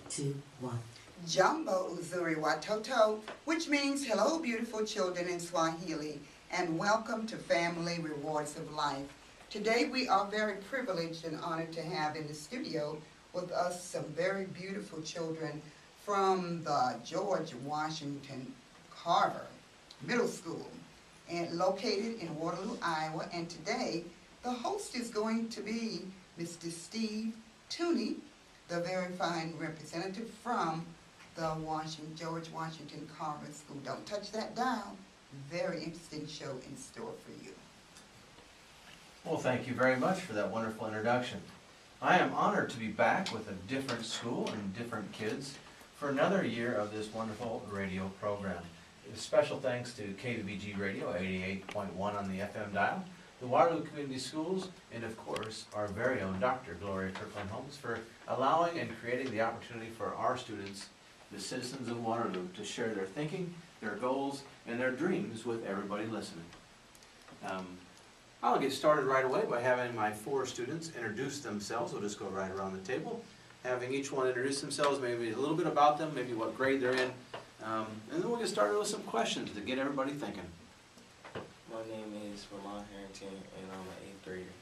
2, 1. Jambo Uzuri Watoto, which means hello beautiful children in Swahili, and welcome to Family Rewards of Life. Today we are very privileged and honored to have in the studio with us some very beautiful children from the George Washington Carver Middle School, and located in Waterloo, Iowa. And today the host is going to be Mr. Steve Tooney, the very fine representative from the George Washington Carver School. Don't touch that dial. Very interesting show in store for you. Well, thank you very much for that wonderful introduction. I am honored to be back with a different school and different kids for another year of this wonderful radio program. A special thanks to KBBG Radio 88.1 on the FM dial, the Waterloo Community Schools, and of course our very own Dr. Gloria Kirkland Holmes for allowing and creating the opportunity for our students, the citizens of Waterloo, to share their thinking, their goals, and their dreams with everybody listening. I'll get started right away by having my four students introduce themselves. We'll just go right around the table, having each one introduce themselves, maybe a little bit about them, maybe what grade they're in, and then we'll get started with some questions to get everybody thinking. My name is Ramon Harrington, and I'm an 8th grader.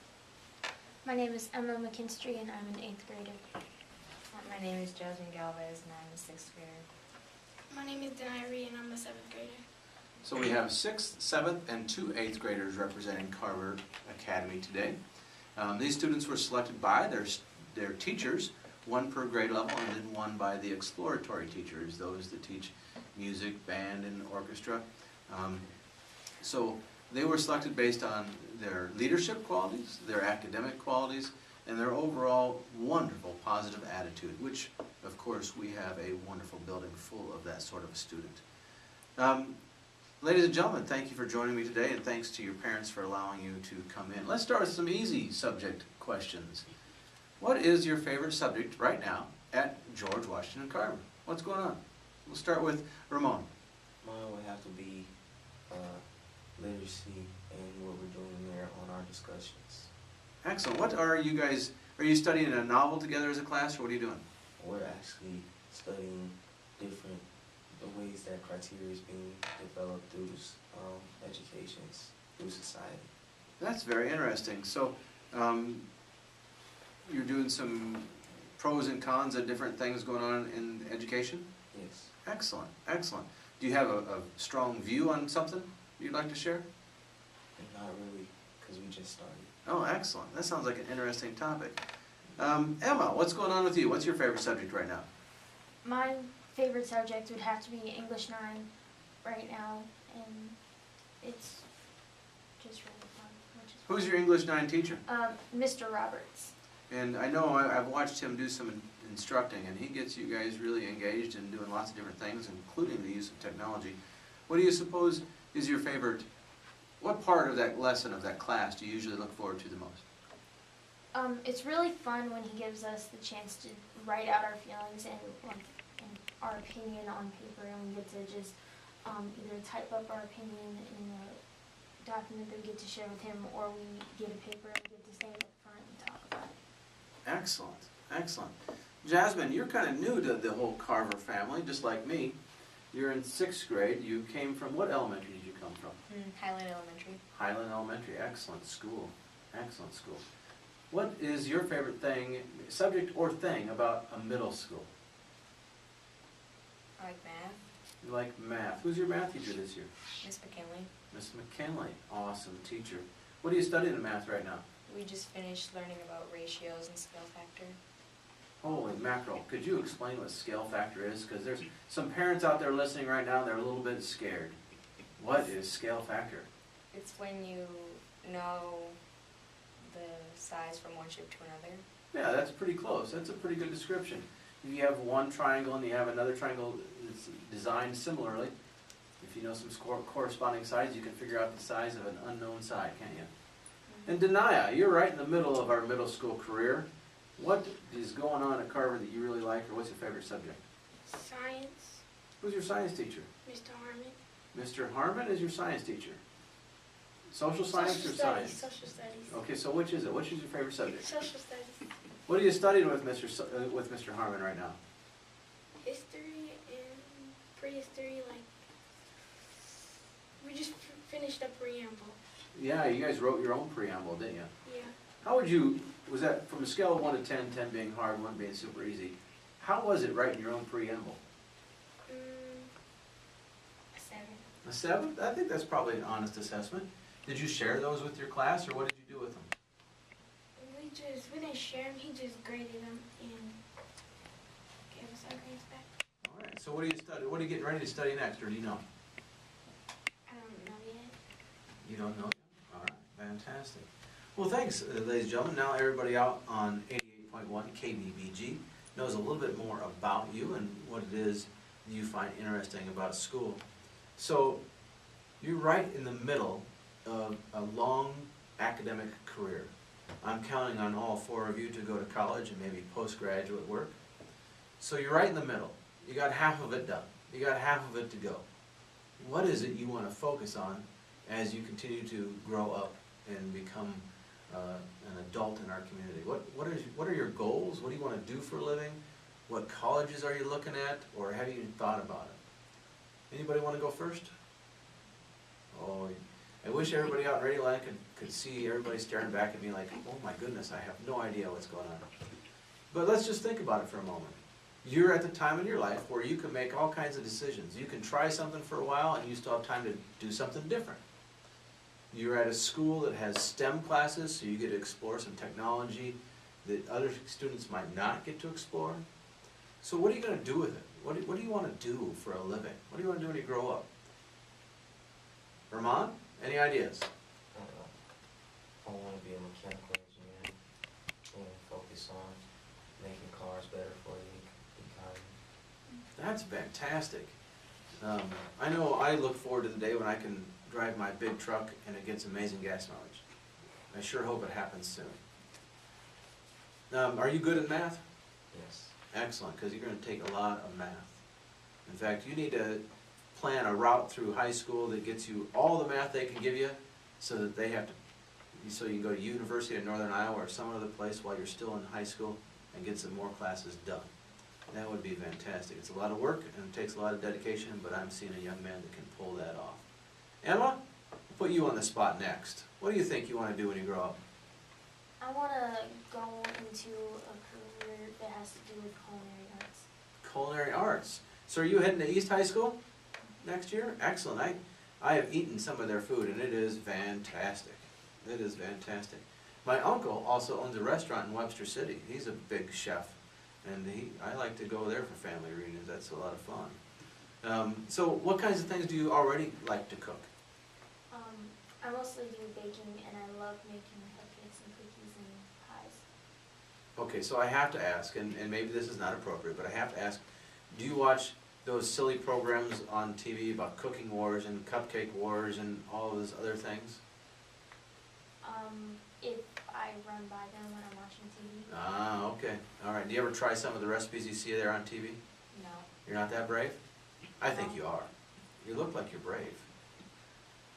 My name is Emma McKinstry, and I'm an 8th grader. My name is Jasmine Galvez, and I'm a 6th grader. My name is Denai Reed, and I'm a 7th grader. So we have 6th, 7th, and 2 8th graders representing Carver Academy today. These students were selected by their teachers, one per grade level, and then one by the exploratory teachers, those that teach music, band, and orchestra. So they were selected based on their leadership qualities, their academic qualities, and their overall wonderful positive attitude, which, of course, we have a wonderful building full of that sort of a student. Ladies and gentlemen, thank you for joining me today, and thanks to your parents for allowing you to come in. Let's start with some easy subject questions. What is your favorite subject right now at George Washington Carver? What's going on? We'll start with Ramon. Mine would have to be literacy and what we're doing there on our discussions. Excellent. What are you studying a novel together as a class, or what are you doing? We're actually studying different the ways that criteria is being developed through education, through society. That's very interesting. So you're doing some pros and cons of different things going on in education? Yes. Excellent, excellent. Do you have a strong view on something you'd like to share? Not really, because we just started. Oh, excellent. That sounds like an interesting topic. Emma, what's going on with you? What's your favorite subject right now? My favorite subject would have to be English 9 right now, and it's just really fun. Who's your English 9 teacher? Mr. Roberts. And I know I've watched him do some instructing, and he gets you guys really engaged in doing lots of different things, including the use of technology. What do you suppose is your favorite, what part of that lesson, of that class, do you usually look forward to the most? It's really fun when he gives us the chance to write out our feelings and our opinion on paper, and we get to just either type up our opinion in a document that we get to share with him, or we get a paper and get to stand up front and talk about it. Excellent, excellent. Jasmine, you're kind of new to the whole Carver family, just like me. You're in 6th grade. You came from, what elementary did you come from? Highland Elementary. Highland Elementary, excellent school, excellent school. What is your favorite thing, subject or thing, about a middle school? I like math. You like math. Who's your math teacher this year? Miss McKinley. Miss McKinley, awesome teacher. What are you studying in math right now? We just finished learning about ratios and scale factor. Holy mackerel, could you explain what scale factor is? Because there's some parents out there listening right now, they're a little bit scared. What is scale factor? It's when you know the size from one shape to another. Yeah, that's pretty close. That's a pretty good description. If you have one triangle and you have another triangle that's designed similarly, if you know some corresponding sides, you can figure out the size of an unknown side, can't you? And Denaya, you're right in the middle of our middle school career. What is going on at Carver that you really like, or what's your favorite subject? Science. Who's your science teacher? Mr. Harmon. Mr. Harmon is your science teacher. Social science or science? Social studies. Okay, so which is it? Which is your favorite subject? Social studies. What are you studying with Mr. Harmon right now? history and prehistory. Like we just finished a preamble. Yeah, you guys wrote your own preamble, didn't you? Yeah. How would you, was that from a scale of 1 to 10, 10 being hard, 1 being super easy, how was it writing your own preamble? A 7. A 7? I think that's probably an honest assessment. Did you share those with your class, or what did you do with them? We didn't share them. He just graded them and gave us our grades back. All right, so what do you study, what are you getting ready to study next, or do you know? I don't know yet. You don't know yet? All right, fantastic. Well, thanks, ladies and gentlemen. Now everybody out on 88.1 KBBG knows a little bit more about you and what it is you find interesting about school. So, you're right in the middle of a long academic career. I'm counting on all 4 of you to go to college and maybe postgraduate work. So you're right in the middle. You got half of it done. You got half of it to go. What is it you want to focus on as you continue to grow up and become an adult in our community? What are your goals? What do you want to do for a living? What colleges are you looking at, or have you even thought about it? Anybody want to go first? Oh, I wish everybody out in Radio Land could see everybody staring back at me like, oh my goodness, I have no idea what's going on. But let's just think about it for a moment. You're at the time in your life where you can make all kinds of decisions. You can try something for a while and you still have time to do something different. You're at a school that has STEM classes, so you get to explore some technology that other students might not get to explore. So what are you going to do with it? What do you want to do for a living? What do you want to do when you grow up? Vermont, any ideas? I want to be a mechanical engineer and focus on making cars better for the economy. That's fantastic. I know I look forward to the day when I can drive my big truck and it gets amazing gas mileage. I sure hope it happens soon. Are you good at math? Yes. Excellent, because you're going to take a lot of math. In fact, you need to plan a route through high school that gets you all the math they can give you, so that they have to, so you can go to University of Northern Iowa or some other place while you're still in high school and get some more classes done. That would be fantastic. It's a lot of work and it takes a lot of dedication, but I'm seeing a young man that can pull that off. Emma, I'll put you on the spot next. What do you think you want to do when you grow up? I want to go into a career that has to do with culinary arts. Culinary arts. So are you heading to East High School next year? Excellent. I have eaten some of their food and it is fantastic. It is fantastic. My uncle also owns a restaurant in Webster City. He's a big chef, and I like to go there for family reunions. That's a lot of fun. So what kinds of things do you already like to cook? I mostly do baking, and I love making cupcakes and cookies and pies. Okay, so I have to ask, and maybe this is not appropriate, but I have to ask, do you watch those silly programs on TV about cooking wars and cupcake wars and all of those other things? If I run by them when I'm watching TV. Ah, okay. All right. Do you ever try some of the recipes you see there on TV? No. You're not that brave? I think you are. You look like you're brave.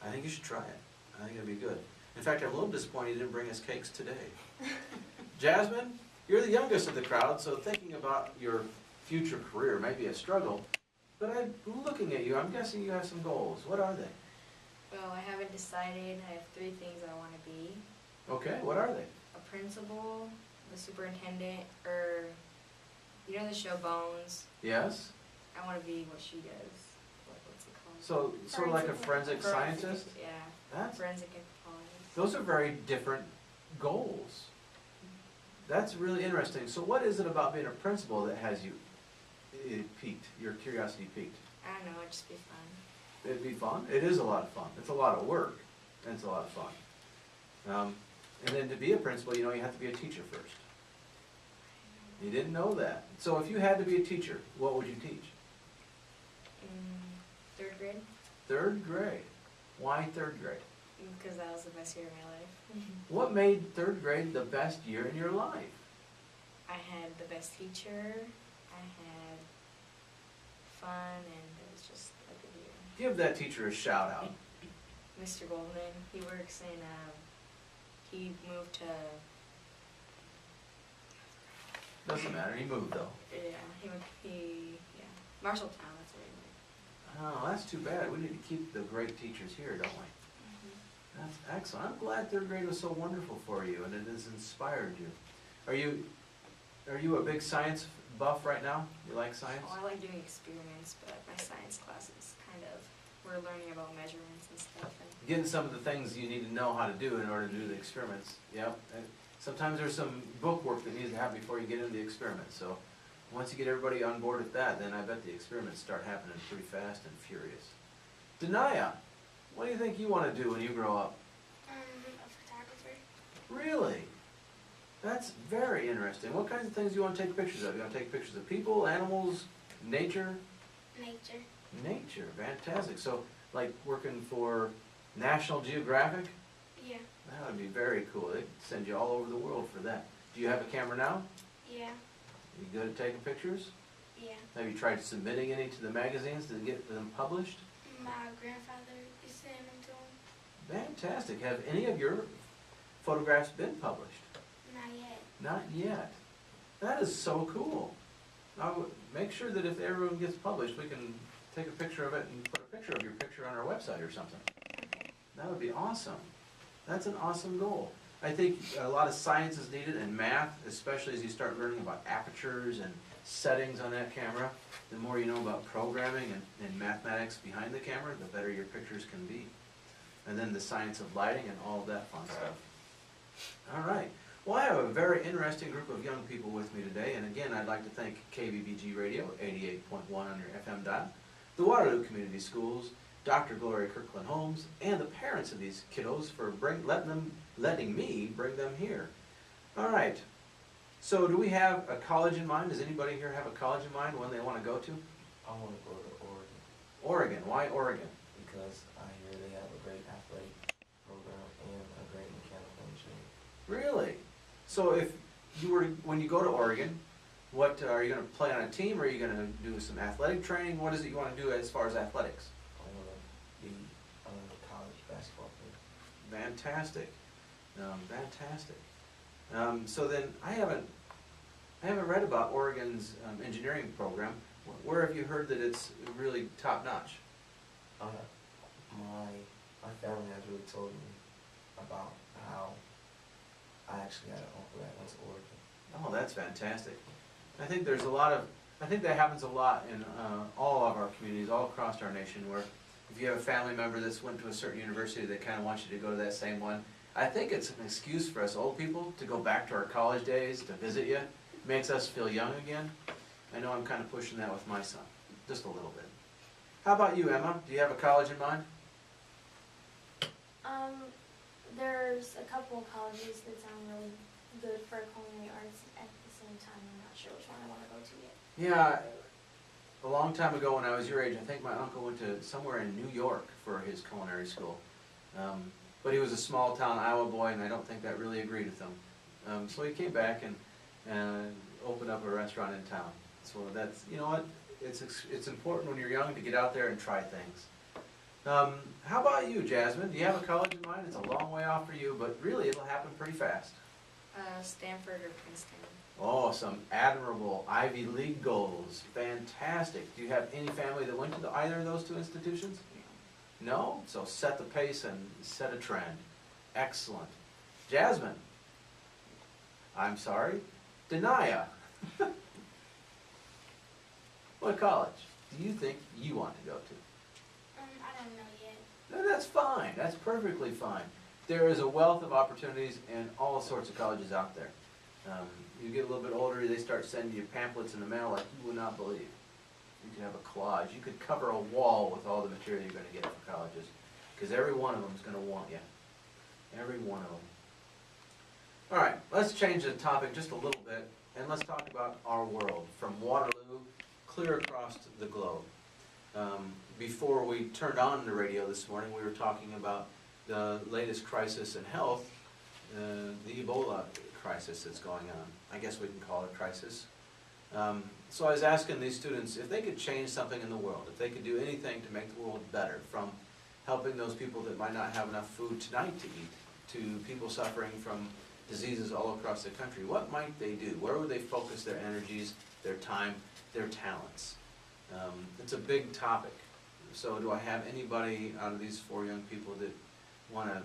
I think you should try it. I think it'll be good. In fact, I'm a little disappointed you didn't bring us cakes today. Jasmine, you're the youngest of the crowd, so thinking about your future career may be a struggle. But I'm looking at you, I'm guessing you have some goals. What are they? Well, I haven't decided. I have 3 things I want to be. Okay, what are they? A principal, the superintendent, or, you know the show Bones? Yes? I want to be what she does. What's it called? So, sort of like a forensic scientist? Yeah, That's, forensic anthropologist. those are very different goals. That's really interesting. So what is it about being a principal that has you piqued, your curiosity piqued? I don't know, it'd just be fun. It'd be fun. It is a lot of fun. It's a lot of work, and it's a lot of fun. And then to be a principal, you know, you have to be a teacher first. You didn't know that. So if you had to be a teacher, what would you teach? In 3rd grade, 3rd grade. Why 3rd grade? because that was the best year of my life. What made 3rd grade the best year in your life? I had the best teacher, I had fun, and it was just a good year. Give that teacher a shout out. Mr. Goldman, he works in, he moved to, Doesn't matter, he moved though. yeah, he, yeah. Marshalltown, that's where he went. Oh, that's too bad. We need to keep the great teachers here, don't we? That's excellent. I'm glad third grade was so wonderful for you and it has inspired you. Are you a big science buff right now? You like science? Oh, I like doing experiments, but my science class is kind of, we're learning about measurements and stuff. And Getting some of the things you need to know how to do in order to do the experiments. Yep. And sometimes there's some book work that needs to happen before you get into the experiment. So once you get everybody on board with that, then I bet the experiments start happening pretty fast and furious. Denaya, what do you think you want to do when you grow up? A photographer. Really? That's very interesting. What kinds of things do you want to take pictures of? You want to take pictures of people, animals, nature? Nature. Nature, fantastic. So, like working for National Geographic? Yeah. That would be very cool. They'd send you all over the world for that. Do you have a camera now? Yeah. You good at taking pictures? Yeah. Have you tried submitting any to the magazines to get them published? My grandfather is sending them to him. Fantastic. Have any of your photographs been published? Not yet. Not yet. That is so cool. I would make sure that if everyone gets published, we can take a picture of it and put a picture of your picture on our website or something. That would be awesome. That's an awesome goal. I think a lot of science is needed and math, especially as you start learning about apertures and settings on that camera. The more you know about programming and mathematics behind the camera, the better your pictures can be. And then the science of lighting and all of that fun stuff. All right. Well, I have a very interesting group of young people with me today, and again, I'd like to thank KBBG Radio, 88.1 on your FM dial, the Waterloo Community Schools, Dr. Gloria Kirkland Holmes, and the parents of these kiddos for letting me bring them here. All right. So, do we have a college in mind? Does anybody here have a college in mind, one they want to go to? I want to go to Oregon Oregon. Why Oregon? because I hear they have a great athletic program and a great mechanical engineering. Really? So, if you were when you go to Oregon, what are you going to play on a team? Or are you going to do some athletic training? What is it you want to do as far as athletics? I want to be on the college basketball team. Fantastic, fantastic. So then, I haven't read about Oregon's engineering program. Where have you heard that it's really top notch? My family has really told me about how I actually had an uncle that went to Oregon. Oh, that's fantastic. I think there's I think that happens a lot in all of our communities, all across our nation, where if you have a family member that's went to a certain university, they kind of want you to go to that same one. I think it's an excuse for us old people to go back to our college days, to visit you. It makes us feel young again. I know I'm kind of pushing that with my son, just a little bit. How about you, Emma? Do you have a college in mind? There's a couple of colleges that sound really good for culinary arts. At the same time, I'm not sure which one I want to go to yet. Yeah, a long time ago when I was your age, I think my uncle went to somewhere in New York for his culinary school. But he was a small town Iowa boy, and I don't think that really agreed with him. So he came back and opened up a restaurant in town. So that's, you know what, it's important when you're young to get out there and try things. How about you, Jasmine? Do you have a college in mind? It's a long way off for you, but really it'll happen pretty fast. Stanford or Princeton. Oh, some admirable Ivy League goals. Fantastic. Do you have any family that went to either of those two institutions? No? So set the pace and set a trend. Excellent. Jasmine. I'm sorry. Denaya. What college do you think you want to go to? I don't know yet. No, that's fine. That's perfectly fine. There is a wealth of opportunities in all sorts of colleges out there. You get a little bit older, they start sending you pamphlets in the mail like you would not believe. You could have a collage. You could cover a wall with all the material you're going to get from colleges, because every one of them is going to want you. Every one of them. All right, let's change the topic just a little bit, and let's talk about our world, from Waterloo clear across the globe. Before we turned on the radio this morning, we were talking about the latest crisis in health, the Ebola crisis that's going on. I guess we can call it a crisis. So I was asking these students if they could change something in the world, if they could do anything to make the world better, from helping those people that might not have enough food tonight to eat, to people suffering from diseases all across the country. What might they do? Where would they focus their energies, their time, their talents? It's a big topic. So do I have anybody out of these 4 young people that want to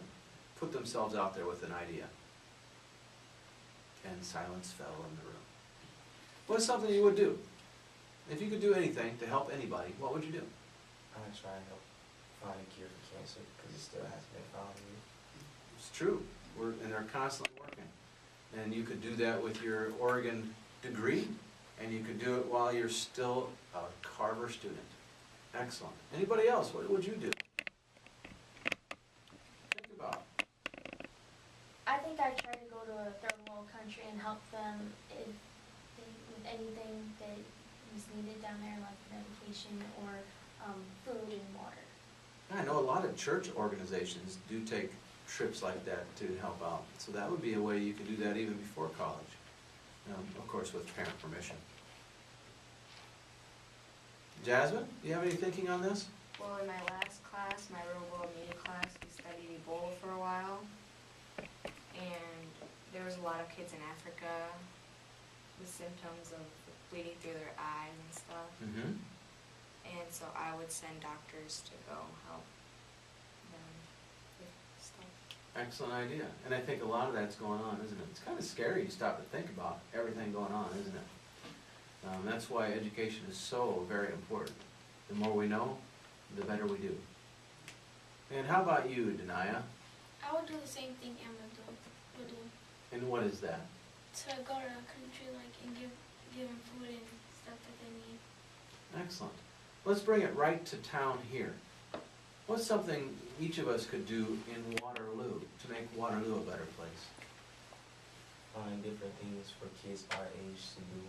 put themselves out there with an idea? And silence fell in the room. What's something you would do? If you could do anything to help anybody, what would you do? I'm gonna try and help find a cure for cancer, because it still hasn't been found yet. It's true. And they're constantly working. And you could do that with your Oregon degree, and you could do it while you're still a Carver student. Excellent. Anybody else? What would you do? Think about it. I think I try to go to a third world country and help them with anything that is needed down there, like medication or food and water. I know a lot of church organizations do take trips like that to help out. So that would be a way you could do that even before college. Of course, with parent permission. Jasmine, do you have any thinking on this? Well, in my last class, my real world media class, we studied Ebola for a while. And there was a lot of kids in Africa with symptoms of bleeding through their eyes and stuff. Mm-hmm. And so I would send doctors to go help them with stuff. Excellent idea. And I think a lot of that's going on, isn't it? It's kind of scary to stop and think about everything going on, isn't it? That's why education is so very important. The more we know, the better we do. And how about you, Denia? I would do the same thing Emma would do. And what is that? To go to a country and give them food and stuff that they need. Excellent. Let's bring it right to town here. What's something each of us could do in Waterloo to make Waterloo a better place? Find different things for kids our age to do.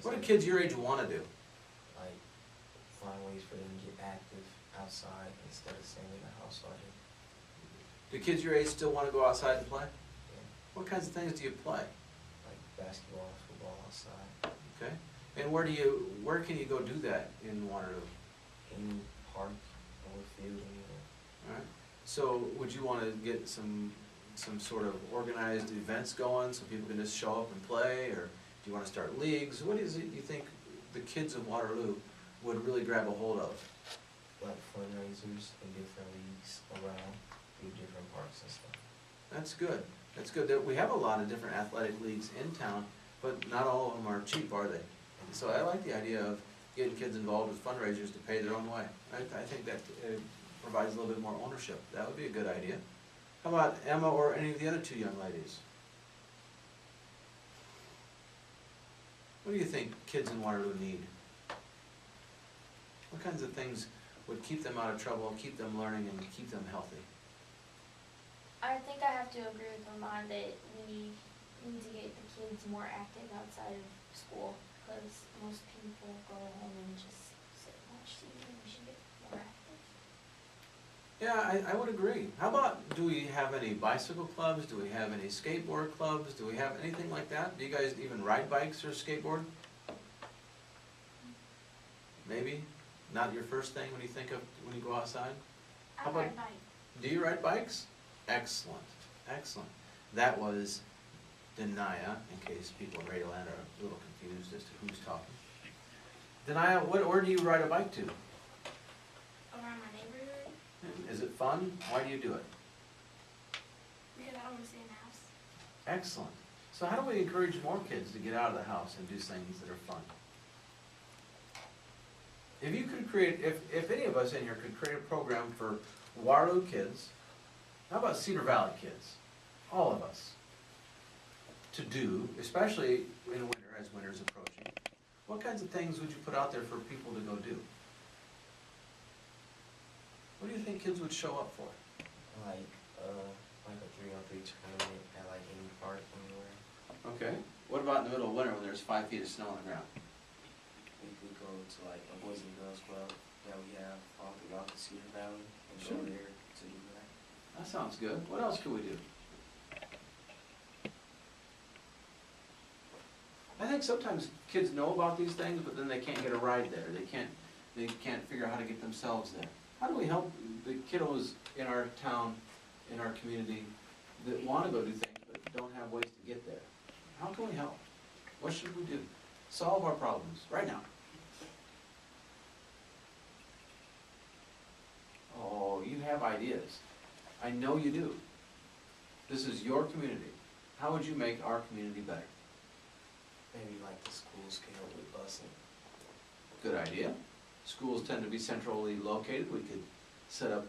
What do kids your age want to do? Like, find ways for them to get active outside instead of staying in the house all day. Do kids your age still want to go outside and play? Yeah. What kinds of things do you play? Like basketball, football outside. Okay. And where can you go do that in Waterloo? Any park or field anywhere. All right. So would you want to get some sort of organized events going so people can just show up and play, or do you want to start leagues? What is it you think the kids of Waterloo would really grab a hold of? Like fundraisers in different leagues around through different parks and stuff. That's good. That's good. We have a lot of different athletic leagues in town, but not all of them are cheap, are they? So I like the idea of getting kids involved with fundraisers to pay their own way. I think that provides a little bit more ownership. That would be a good idea. How about Emma or any of the other 2 young ladies? What do you think kids in Waterloo need? What kinds of things would keep them out of trouble, keep them learning, and keep them healthy? I think I have to agree with Ramon that we need to get the kids more active outside of school, because most people go home and just sit and watch TV, and we should get more active. Yeah, I would agree. How about, do we have any bicycle clubs? Do we have any skateboard clubs? Do we have anything like that? Do you guys even ride bikes or skateboard? Maybe? Not your first thing when you think of, when you go outside? How I about- ride bike. Do you ride bikes? Excellent, excellent. That was Denia, in case people in Radio Land are a little confused as to who's talking. Denia, where do you ride a bike to? Around my neighborhood Is it fun? Why do you do it? because I don't want to stay in the house. Excellent. So how do we encourage more kids to get out of the house and do things that are fun? If you could create, if any of us in here could create a program for Waterloo kids, how about Cedar Valley kids? All of us. To do, especially in winter, as winter's approaching. What kinds of things would you put out there for people to go do? What do you think kids would show up for? Like a 3-on-3 tournament at like any park anywhere. Okay. What about in the middle of winter when there's 5 feet of snow on the ground? We could go to like a Boys and Girls Club that we have all throughout the Cedar Valley and Sure. go there to do that. That sounds good. What else could we do? I think sometimes kids know about these things, but then they can't get a ride there. They can't figure out how to get themselves there. How do we help the kiddos in our town, in our community, that want to go do things but don't have ways to get there? How can we help? What should we do? Solve our problems right now. have ideas. I know you do. This is your community. How would you make our community better? Maybe like the schools can help with busing. Good idea. Schools tend to be centrally located. We could set up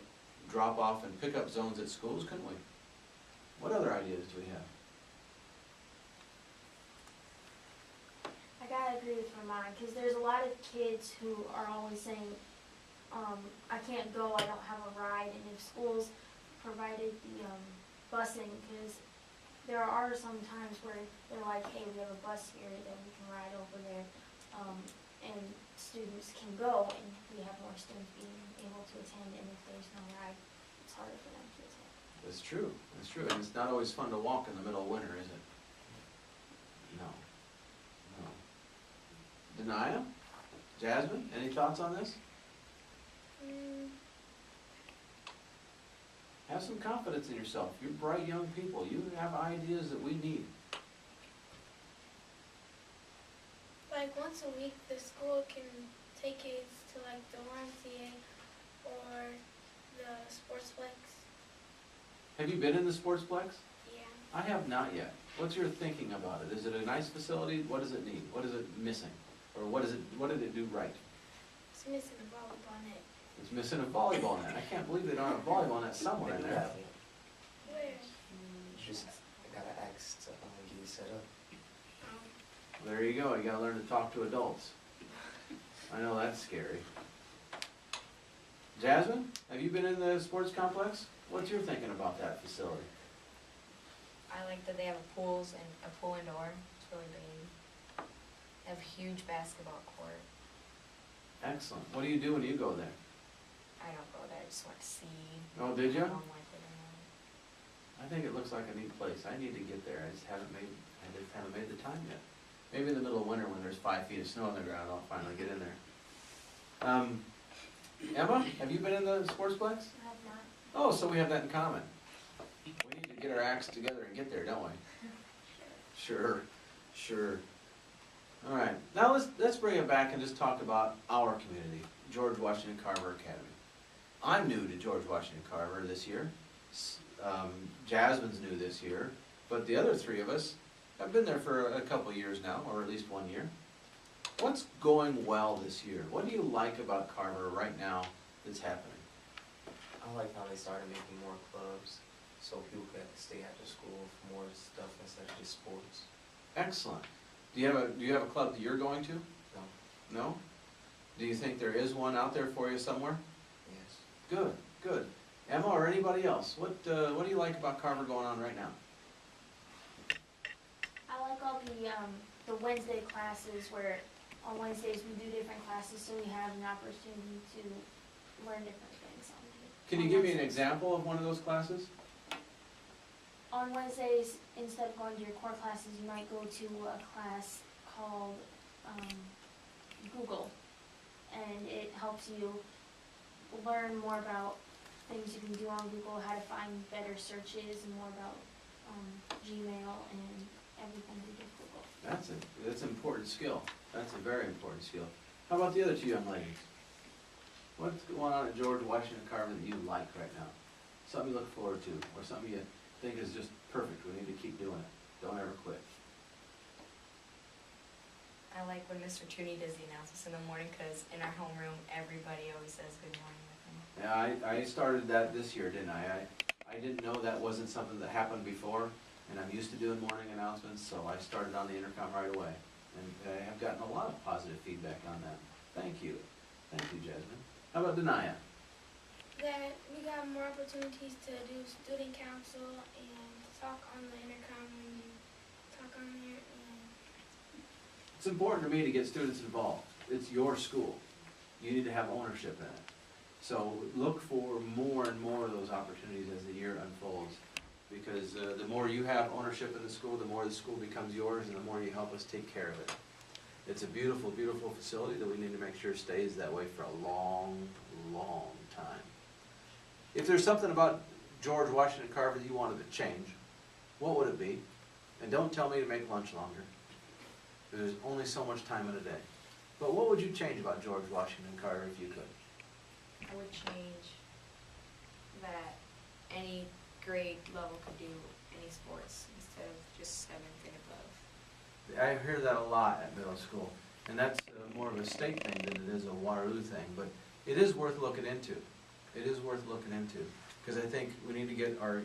drop-off and pick-up zones at schools, couldn't we? What other ideas do we have? I gotta agree with Ramon, because there's a lot of kids who are always saying, I can't go, I don't have a ride, and if schools provided the, busing, because there are some times where they're like, hey, we have a bus here that we can ride over there, and students can go, and we have more students being able to attend, and if there's no ride, it's harder for them to attend. That's true, and it's not always fun to walk in the middle of winter, is it? No. No. Denia? Jasmine, any thoughts on this? Have some confidence in yourself. You're bright young people. You have ideas that we need. Like once a week, the school can take kids to like the YMCA or the Sportsplex. Have you been in the Sportsplex? Yeah. I have not yet. What's your thinking about it? Is it a nice facility? What does it need? What is it missing? Or what did it do right? It's missing a volleyball net. It's missing a volleyball net. I can't believe they don't have a volleyball net somewhere in Maybe there. have one. Where? Just gotta ask to get it set up. There you go. You gotta learn to talk to adults. I know that's scary. Jasmine, have you been in the sports complex? What's your thinking about that facility? I like that they have a pool indoor. It's really big. They have a huge basketball court. Excellent. What do you do when you go there? I don't go there. I just want to see. Oh, did you? how long like it or not. I think it looks like a neat place. I need to get there. I just haven't made the time yet. Maybe in the middle of winter when there's 5 feet of snow on the ground, I'll finally get in there. Emma, have you been in the Sportsplex? I have not. Oh, so we have that in common. We need to get our acts together and get there, don't we? Sure, sure. All right, now let's bring it back and just talk about our community, George Washington Carver Academy. I'm new to George Washington Carver this year. Jasmine's new this year, but the other three of us have been there for a couple of years now, or at least 1 year. What's going well this year? What do you like about Carver right now that's happening? I like how they started making more clubs so people can stay after school for more stuff instead of just sports. Excellent. Do you have a club that you're going to? No. No? Do you think there is one out there for you somewhere? Yes. Good, good. Emma or anybody else, what do you like about Carver going on right now? I like all the Wednesday classes where on Wednesdays we do different classes, so we have an opportunity to learn different things. Can you give me an example of one of those classes? On Wednesdays, instead of going to your core classes, you might go to a class called Google, and it helps you learn more about things you can do on Google, how to find better searches, and more about Gmail and everything to do with Google. That's an important skill. That's a very important skill. How about the other two young ladies? What's going on at George Washington Carver that you like right now? Something you look forward to, or something you think is just perfect, we need to keep doing it. Don't ever quit. I like when Mr. Tooney does the announcements in the morning because in our homeroom, everybody always says good morning with him. Yeah, I started that this year, didn't I? I didn't know that wasn't something that happened before, and I'm used to doing morning announcements, so I started on the intercom right away. And I have gotten a lot of positive feedback on that. Thank you. Thank you, Jasmine. How about Denia? That we got more opportunities to do student council and talk on the intercom when you talk on there. And It's important to me to get students involved. It's your school. You need to have ownership in it. So look for more and more of those opportunities as the year unfolds. Because the more you have ownership in the school, the more the school becomes yours, and the more you help us take care of it. It's a beautiful, beautiful facility that we need to make sure stays that way for a long, long time. If there's something about George Washington Carver that you wanted to change, what would it be? And don't tell me to make lunch longer. There's only so much time in a day. But what would you change about George Washington Carver if you could? I would change that any grade level could do any sports instead of just 7th and above. I hear that a lot at middle school, and that's more of a state thing than it is a Waterloo thing, but it is worth looking into. It is worth looking into, because I think we need to get our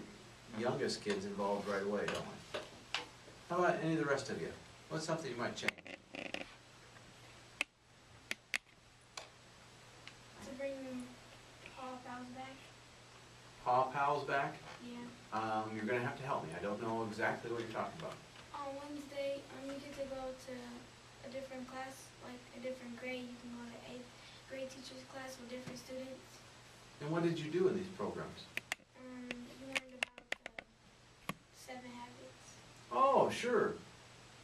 youngest kids involved right away, don't we? How about any of the rest of you? What's something you might change? To bring Paul Fowles back. Paw Pals back? Yeah. You're gonna have to help me. I don't know exactly what you're talking about. On Wednesday, you get to go to a different class, like a different grade. You can go to 8th grade teacher's class with different students. And what did you do in these programs? You learned about the 7 habits. Oh, sure.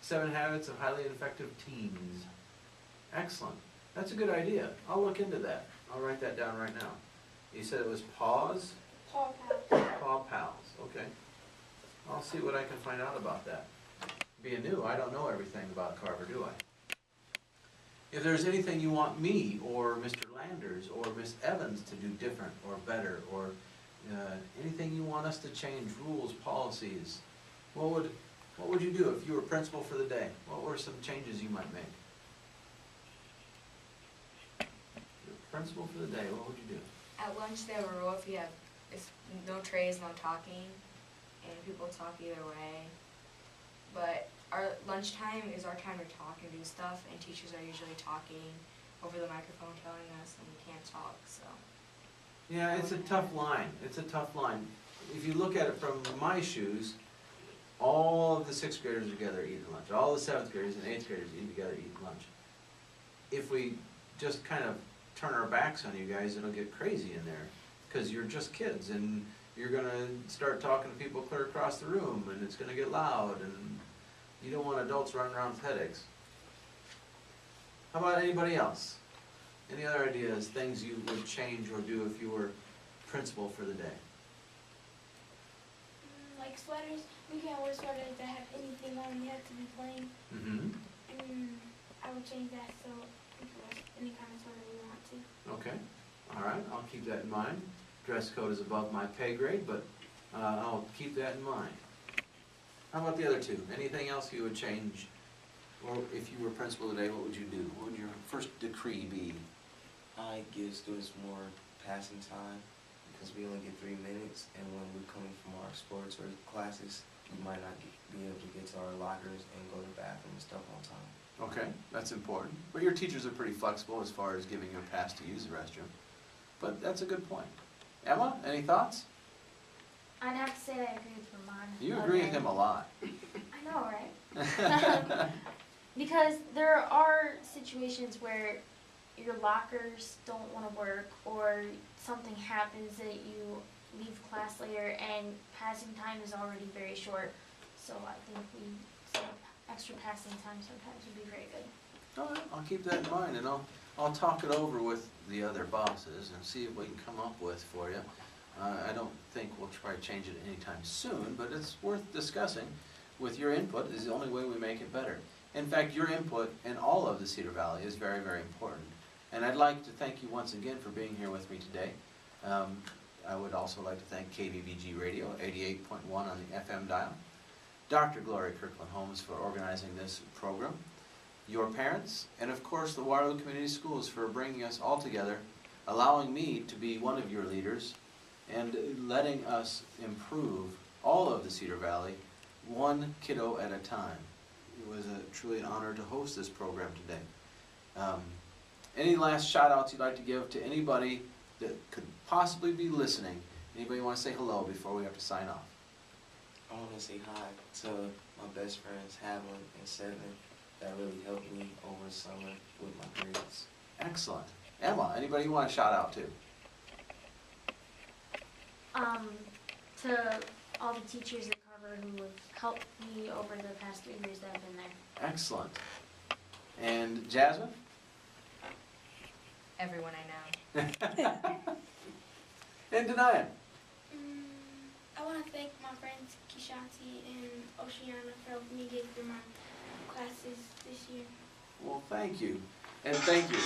7 Habits of Highly Effective Teens. Excellent. That's a good idea. I'll look into that. I'll write that down right now. You said it was Paws? Paul Fowles. Paw Pals, okay. I'll see what I can find out about that. Being new, I don't know everything about Carver, do I? If there's anything you want me, or Mr. Landers, or Miss Evans to do different, or better, or anything you want us to change, rules, policies, what would you do if you were principal for the day? What were some changes you might make? You're principal for the day, what would you do? At lunch, they have a rule if you have no trays, no talking, and people talk either way. But our lunchtime is our time to talk and do stuff, and teachers are usually talking over the microphone telling us, and we can't talk, so. Yeah, it's a tough line. It's a tough line. If you look at it from my shoes, all of the 6th graders together eating lunch. All the 7th graders and 8th graders eating together eating lunch. If we just kind of turn our backs on you guys, it'll get crazy in there. Because you're just kids, and you're going to start talking to people clear across the room, and it's going to get loud, and you don't want adults running around with headaches. How about anybody else? Any other ideas, things you would change or do if you were principal for the day? Like sweaters, we can't wear sweaters that have anything on. They have to be plain. Mm-hmm. I would change that so we can wear any kind of sweater we want to. Okay, all right, I'll keep that in mind. Dress code is above my pay grade, but I'll keep that in mind. How about the other two? Anything else you would change? Or if you were principal today, what would you do? What would your first decree be? I give students more passing time because we only get 3 minutes, and when we're coming from our sports or classes, we might not be able to get to our lockers and go to the bathroom and stuff on time. Okay, that's important. But your teachers are pretty flexible as far as giving you a pass to use the restroom. But that's a good point. Emma, any thoughts? I'd have to say I agree with Vermont. You agree with him a lot. I know, right? Because there are situations where your lockers don't want to work, or something happens that you leave class later and passing time is already very short. So I think some extra passing time sometimes would be very good. All right, I'll keep that in mind, and I'll talk it over with the other bosses and see what we can come up with for you. I don't think we'll try to change it anytime soon, but it's worth discussing. With your input is the only way we make it better. In fact, your input in all of the Cedar Valley is very, very important. And I'd like to thank you once again for being here with me today. I would also like to thank KVVG Radio, 88.1 on the FM dial. Dr. Gloria Kirkland Holmes for organizing this program. Your parents, and of course the Waterloo Community Schools for bringing us all together, allowing me to be one of your leaders, and letting us improve all of the Cedar Valley, one kiddo at a time. It was truly an honor to host this program today. Any last shout outs you'd like to give to anybody that could possibly be listening? Anybody want to say hello before we have to sign off? I want to say hi to my best friends, Haviland and Sedman, that really helped me over the summer with my grades. Excellent. Emma, anybody you want to shout out to? To all the teachers at Carver who have helped me over the past 3 years that I've been there. Excellent. And Jasmine? Everyone I know. And Denaya? I want to thank my friends Kishanti and Oceana for helping me get through my classes this year. Well, thank you. And thank you.